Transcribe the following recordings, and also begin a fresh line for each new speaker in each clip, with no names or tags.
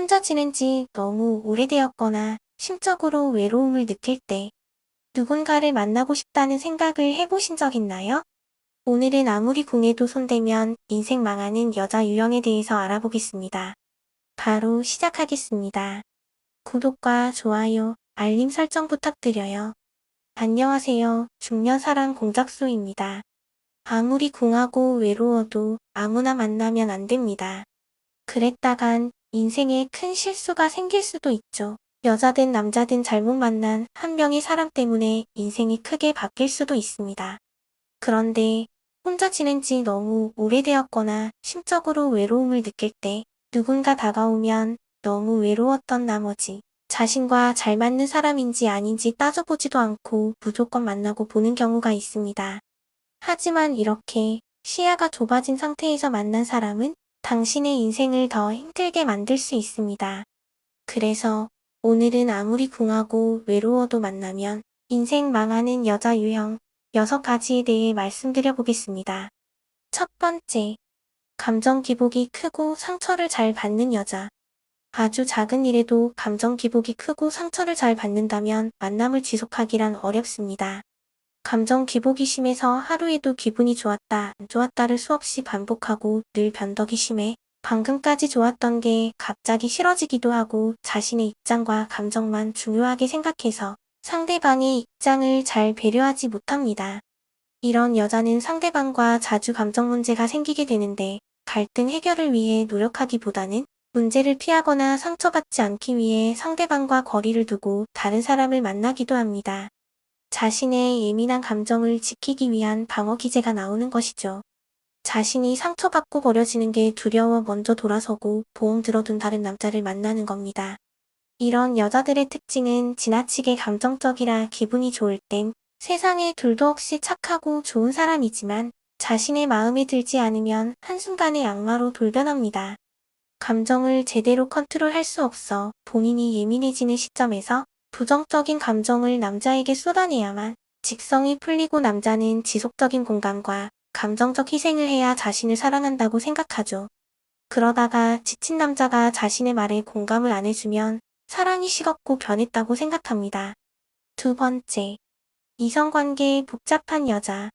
혼자 지낸 지 너무 오래되었거나 심적으로 외로움을 느낄 때 누군가를 만나고 싶다는 생각을 해보신 적 있나요? 오늘은 아무리 궁해도 손대면 인생 망하는 여자 유형에 대해서 알아보겠습니다. 바로 시작하겠습니다. 구독과 좋아요, 알림 설정 부탁드려요. 안녕하세요. 중년사랑 공작소입니다. 아무리 궁하고 외로워도 아무나 만나면 안 됩니다. 그랬다간 인생에 큰 실수가 생길 수도 있죠. 여자든 남자든 잘못 만난 한 명의 사람 때문에 인생이 크게 바뀔 수도 있습니다. 그런데 혼자 지낸 지 너무 오래되었거나 심적으로 외로움을 느낄 때 누군가 다가오면 너무 외로웠던 나머지 자신과 잘 맞는 사람인지 아닌지 따져보지도 않고 무조건 만나고 보는 경우가 있습니다. 하지만 이렇게 시야가 좁아진 상태에서 만난 사람은 당신의 인생을 더 힘들게 만들 수 있습니다. 그래서 오늘은 아무리 궁하고 외로워도 만나면 인생 망하는 여자 유형 6가지에 대해 말씀드려 보겠습니다. 첫 번째, 감정 기복이 크고 상처를 잘 받는 여자. 아주 작은 일에도 감정 기복이 크고 상처를 잘 받는다면 만남을 지속하기란 어렵습니다. 감정 기복이 심해서 하루에도 기분이 좋았다, 안 좋았다를 수없이 반복하고 늘 변덕이 심해 방금까지 좋았던 게 갑자기 싫어지기도 하고 자신의 입장과 감정만 중요하게 생각해서 상대방의 입장을 잘 배려하지 못합니다. 이런 여자는 상대방과 자주 감정 문제가 생기게 되는데 갈등 해결을 위해 노력하기보다는 문제를 피하거나 상처받지 않기 위해 상대방과 거리를 두고 다른 사람을 만나기도 합니다. 자신의 예민한 감정을 지키기 위한 방어 기제가 나오는 것이죠. 자신이 상처받고 버려지는 게 두려워 먼저 돌아서고 보험 들어둔 다른 남자를 만나는 겁니다. 이런 여자들의 특징은 지나치게 감정적이라 기분이 좋을 땐 세상에 둘도 없이 착하고 좋은 사람이지만 자신의 마음에 들지 않으면 한순간에 악마로 돌변합니다. 감정을 제대로 컨트롤할 수 없어 본인이 예민해지는 시점에서 부정적인 감정을 남자에게 쏟아내야만 직성이 풀리고 남자는 지속적인 공감과 감정적 희생을 해야 자신을 사랑한다고 생각하죠. 그러다가 지친 남자가 자신의 말에 공감을 안 해주면 사랑이 식었고 변했다고 생각합니다. 두 번째, 이성관계에 복잡한 여자.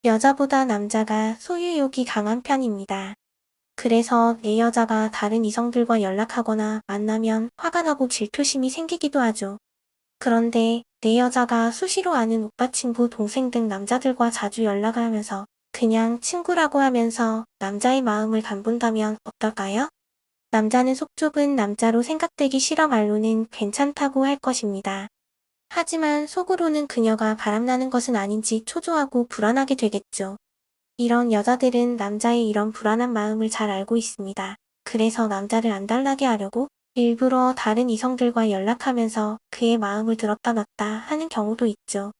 여자보다 남자가 소유욕이 강한 편입니다. 그래서 내 여자가 다른 이성들과 연락하거나 만나면 화가 나고 질투심이 생기기도 하죠. 그런데 내 여자가 수시로 아는 오빠 친구 동생 등 남자들과 자주 연락을 하면서 그냥 친구라고 하면서 남자의 마음을 간본다면 어떨까요? 남자는 속 좁은 남자로 생각되기 싫어 말로는 괜찮다고 할 것입니다. 하지만 속으로는 그녀가 바람나는 것은 아닌지 초조하고 불안하게 되겠죠. 이런 여자들은 남자의 이런 불안한 마음을 잘 알고 있습니다. 그래서 남자를 안달나게 하려고 일부러 다른 이성들과 연락하면서 그의 마음을 들었다 놨다 하는 경우도 있죠.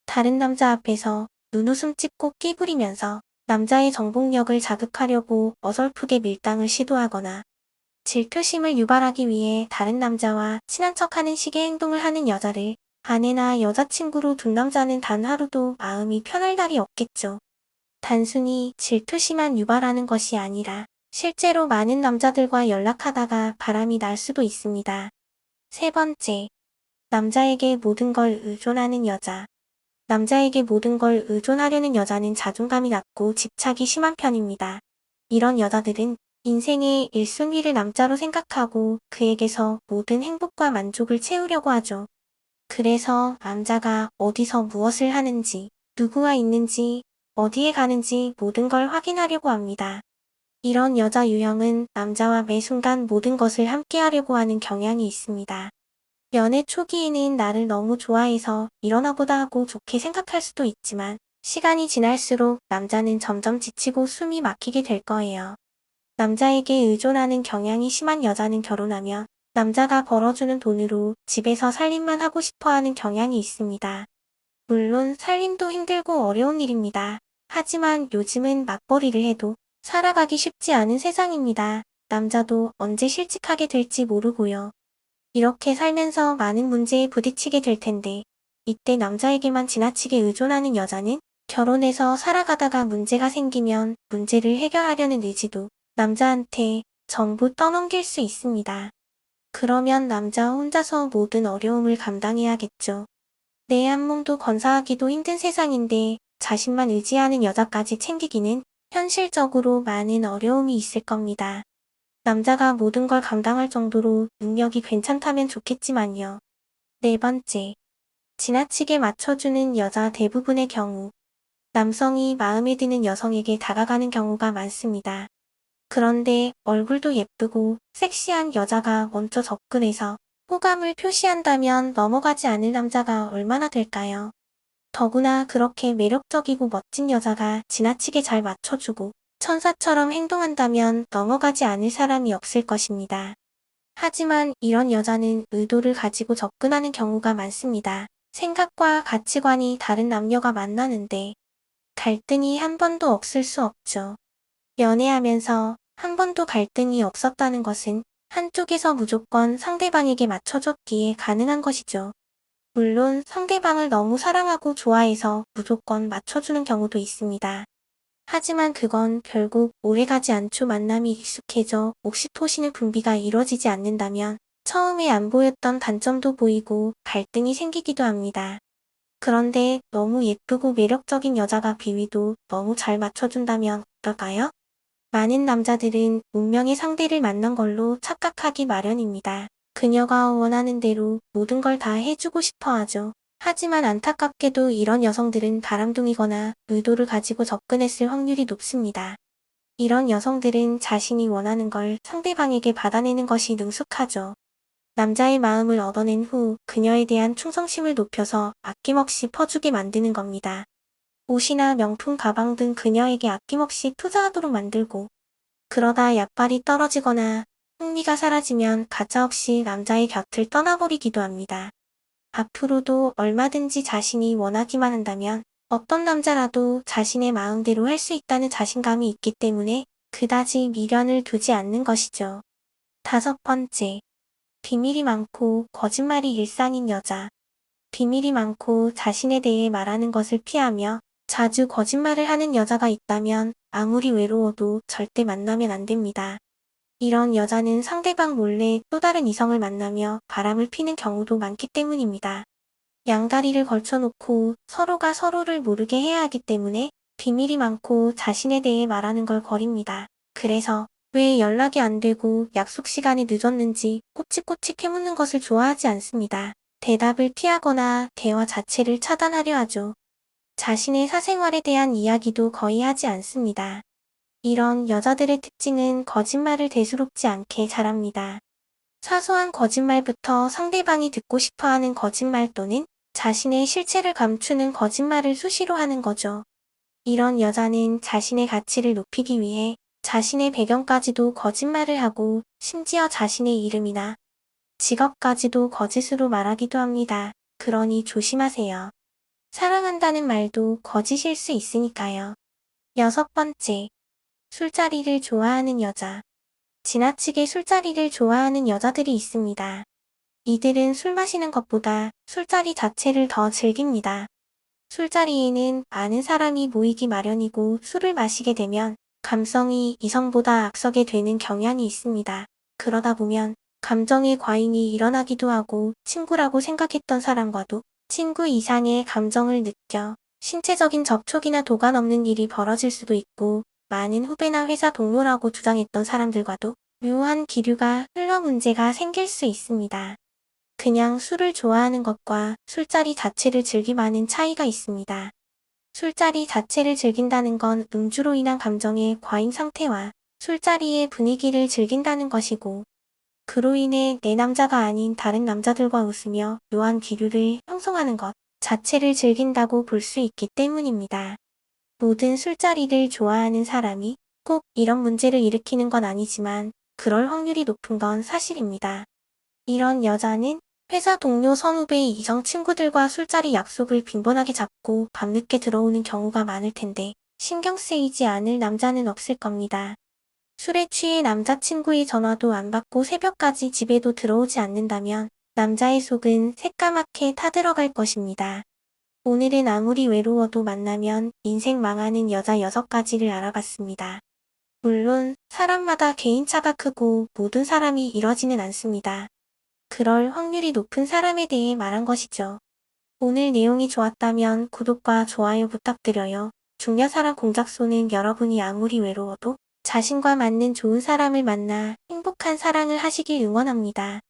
다른 남자 앞에서 눈웃음 찍고 끼부리면서 남자의 정복력을 자극하려고 어설프게 밀당을 시도하거나 질투심을 유발하기 위해 다른 남자와 친한 척하는 식의 행동을 하는 여자를 아내나 여자친구로 둔 남자는 단 하루도 마음이 편할 날이 없겠죠. 단순히 질투심만 유발하는 것이 아니라 실제로 많은 남자들과 연락하다가 바람이 날 수도 있습니다. 세 번째, 남자에게 모든 걸 의존하는 여자. 남자에게 모든 걸 의존하려는 여자는 자존감이 낮고 집착이 심한 편입니다. 이런 여자들은 인생의 1순위를 남자로 생각하고 그에게서 모든 행복과 만족을 채우려고 하죠. 그래서 남자가 어디서 무엇을 하는지, 누구와 있는지, 어디에 가는지 모든 걸 확인하려고 합니다. 이런 여자 유형은 남자와 매 순간 모든 것을 함께 하려고 하는 경향이 있습니다. 연애 초기에는 나를 너무 좋아해서 이러나 보다 하고 좋게 생각할 수도 있지만 시간이 지날수록 남자는 점점 지치고 숨이 막히게 될 거예요. 남자에게 의존하는 경향이 심한 여자는 결혼하면 남자가 벌어주는 돈으로 집에서 살림만 하고 싶어 하는 경향이 있습니다. 물론 살림도 힘들고 어려운 일입니다. 하지만 요즘은 맞벌이를 해도 살아가기 쉽지 않은 세상입니다. 남자도 언제 실직하게 될지 모르고요. 이렇게 살면서 많은 문제에 부딪히게 될 텐데 이때 남자에게만 지나치게 의존하는 여자는 결혼해서 살아가다가 문제가 생기면 문제를 해결하려는 의지도 남자한테 전부 떠넘길 수 있습니다. 그러면 남자 혼자서 모든 어려움을 감당해야겠죠. 내 한 몸도 건사하기도 힘든 세상인데 자신만 의지하는 여자까지 챙기기는 현실적으로 많은 어려움이 있을 겁니다. 남자가 모든 걸 감당할 정도로 능력이 괜찮다면 좋겠지만요. 네 번째, 지나치게 맞춰주는 여자. 대부분의 경우 남성이 마음에 드는 여성에게 다가가는 경우가 많습니다. 그런데 얼굴도 예쁘고 섹시한 여자가 먼저 접근해서 호감을 표시한다면 넘어가지 않을 남자가 얼마나 될까요? 더구나 그렇게 매력적이고 멋진 여자가 지나치게 잘 맞춰주고 천사처럼 행동한다면 넘어가지 않을 사람이 없을 것입니다. 하지만 이런 여자는 의도를 가지고 접근하는 경우가 많습니다. 생각과 가치관이 다른 남녀가 만나는데 갈등이 한 번도 없을 수 없죠. 연애하면서 한 번도 갈등이 없었다는 것은 한쪽에서 무조건 상대방에게 맞춰줬기에 가능한 것이죠. 물론 상대방을 너무 사랑하고 좋아해서 무조건 맞춰주는 경우도 있습니다. 하지만 그건 결국 오래가지 않죠. 만남이 익숙해져 옥시토신의 분비가 이루어지지 않는다면 처음에 안 보였던 단점도 보이고 갈등이 생기기도 합니다. 그런데 너무 예쁘고 매력적인 여자가 비위도 너무 잘 맞춰준다면 어떨까요? 많은 남자들은 운명의 상대를 만난 걸로 착각하기 마련입니다. 그녀가 원하는 대로 모든 걸 다 해주고 싶어 하죠. 하지만 안타깝게도 이런 여성들은 바람둥이거나 의도를 가지고 접근했을 확률이 높습니다. 이런 여성들은 자신이 원하는 걸 상대방에게 받아내는 것이 능숙하죠. 남자의 마음을 얻어낸 후 그녀에 대한 충성심을 높여서 아낌없이 퍼주게 만드는 겁니다. 옷이나 명품 가방 등 그녀에게 아낌없이 투자하도록 만들고 그러다 약발이 떨어지거나 흥미가 사라지면 가차없이 남자의 곁을 떠나버리기도 합니다. 앞으로도 얼마든지 자신이 원하기만 한다면 어떤 남자라도 자신의 마음대로 할 수 있다는 자신감이 있기 때문에 그다지 미련을 두지 않는 것이죠. 다섯 번째, 비밀이 많고 거짓말이 일상인 여자. 비밀이 많고 자신에 대해 말하는 것을 피하며 자주 거짓말을 하는 여자가 있다면 아무리 외로워도 절대 만나면 안 됩니다. 이런 여자는 상대방 몰래 또 다른 이성을 만나며 바람을 피는 경우도 많기 때문입니다. 양다리를 걸쳐놓고 서로가 서로를 모르게 해야 하기 때문에 비밀이 많고 자신에 대해 말하는 걸 거립니다. 그래서 왜 연락이 안 되고 약속 시간이 늦었는지 꼬치꼬치 캐묻는 것을 좋아하지 않습니다. 대답을 피하거나 대화 자체를 차단하려 하죠. 자신의 사생활에 대한 이야기도 거의 하지 않습니다. 이런 여자들의 특징은 거짓말을 대수롭지 않게 잘합니다. 사소한 거짓말부터 상대방이 듣고 싶어하는 거짓말 또는 자신의 실체를 감추는 거짓말을 수시로 하는 거죠. 이런 여자는 자신의 가치를 높이기 위해 자신의 배경까지도 거짓말을 하고 심지어 자신의 이름이나 직업까지도 거짓으로 말하기도 합니다. 그러니 조심하세요. 사랑한다는 말도 거짓일 수 있으니까요. 여섯 번째, 술자리를 좋아하는 여자. 지나치게 술자리를 좋아하는 여자들이 있습니다. 이들은 술 마시는 것보다 술자리 자체를 더 즐깁니다. 술자리에는 많은 사람이 모이기 마련이고 술을 마시게 되면 감성이 이성보다 앞서게 되는 경향이 있습니다. 그러다 보면 감정의 과잉이 일어나기도 하고 친구라고 생각했던 사람과도 친구 이상의 감정을 느껴 신체적인 접촉이나 도가 넘는 일이 벌어질 수도 있고 많은 후배나 회사 동료라고 주장했던 사람들과도 묘한 기류가 흘러 문제가 생길 수 있습니다. 그냥 술을 좋아하는 것과 술자리 자체를 즐기마는 차이가 있습니다. 술자리 자체를 즐긴다는 건 음주로 인한 감정의 과잉 상태와 술자리의 분위기를 즐긴다는 것이고 그로 인해 내 남자가 아닌 다른 남자들과 웃으며 묘한 기류를 형성하는 것 자체를 즐긴다고 볼 수 있기 때문입니다. 모든 술자리를 좋아하는 사람이 꼭 이런 문제를 일으키는 건 아니지만 그럴 확률이 높은 건 사실입니다. 이런 여자는 회사 동료 선후배 이성 친구들과 술자리 약속을 빈번하게 잡고 밤늦게 들어오는 경우가 많을 텐데 신경 쓰이지 않을 남자는 없을 겁니다. 술에 취해 남자친구의 전화도 안 받고 새벽까지 집에도 들어오지 않는다면 남자의 속은 새까맣게 타들어갈 것입니다. 오늘은 아무리 외로워도 만나면 인생 망하는 여자 6가지를 알아봤습니다. 물론 사람마다 개인차가 크고 모든 사람이 이러지는 않습니다. 그럴 확률이 높은 사람에 대해 말한 것이죠. 오늘 내용이 좋았다면 구독과 좋아요 부탁드려요. 중녀사랑 공작소는 여러분이 아무리 외로워도 자신과 맞는 좋은 사람을 만나 행복한 사랑을 하시길 응원합니다.